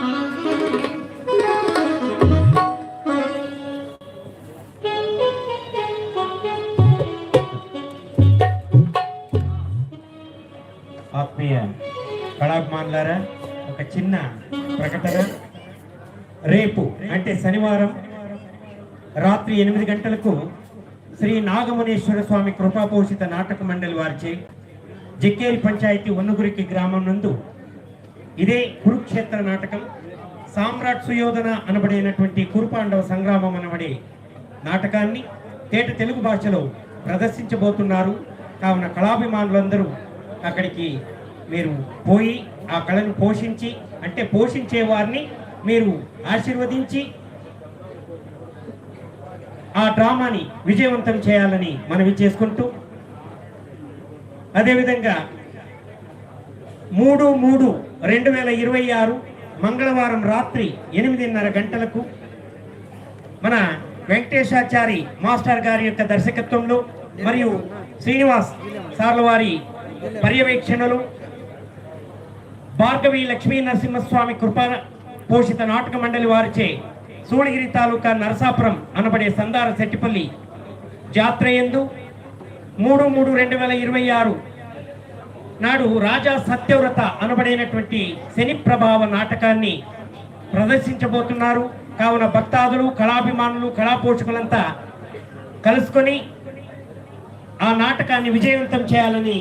ఆత్మీయ కళాభిమానులారా, ఒక చిన్న ప్రకటన. రేపు అంటే శనివారం రాత్రి 8 గంటలకు శ్రీ నాగమునేశ్వర స్వామి కృపాపోషిత నాటక మండలి వారిచే జక్కేరి పంచాయతీ వన్నుగురికి గ్రామం నందు ఇదే కురుక్షేత్ర నాటకం సామ్రాట్ సుయోధన అనబడేటువంటి కురుపాండవ సంగ్రామం అనబడే నాటకాన్ని తేట తెలుగు భాషలో ప్రదర్శించబోతున్నారు. కావున కళాభిమానులందరూ అక్కడికి మీరు పోయి ఆ కళను పోషించి, అంటే పోషించే వారిని మీరు ఆశీర్వదించి ఆ డ్రామాని విజయవంతం చేయాలని మనవి చేసుకుంటూ, అదేవిధంగా 3/3/2026 మంగళవారం రాత్రి 8:30 గంటలకు మన వెంకటేశాచారి మాస్టర్ గారి యొక్క దర్శకత్వంలో మరియు శ్రీనివాస్ సార్ల వారి పర్యవేక్షణలో భార్గవి లక్ష్మీ నరసింహస్వామి కృపా పోషిత నాటక మండలి వారిచే సూళగిరి తాలూకా నరసాపురం అనబడే సందార శెట్టిపల్లి జాత్ర యందు 3/3/2026 నాడు రాజా సత్యవ్రత అనబడేటువంటి శని ప్రభావ నాటకాన్ని ప్రదర్శించబోతున్నారు. కావున భక్తాదులు, కళాభిమానులు, కళాపోషకులంతా కలుసుకొని ఆ నాటకాన్ని విజయవంతం చేయాలని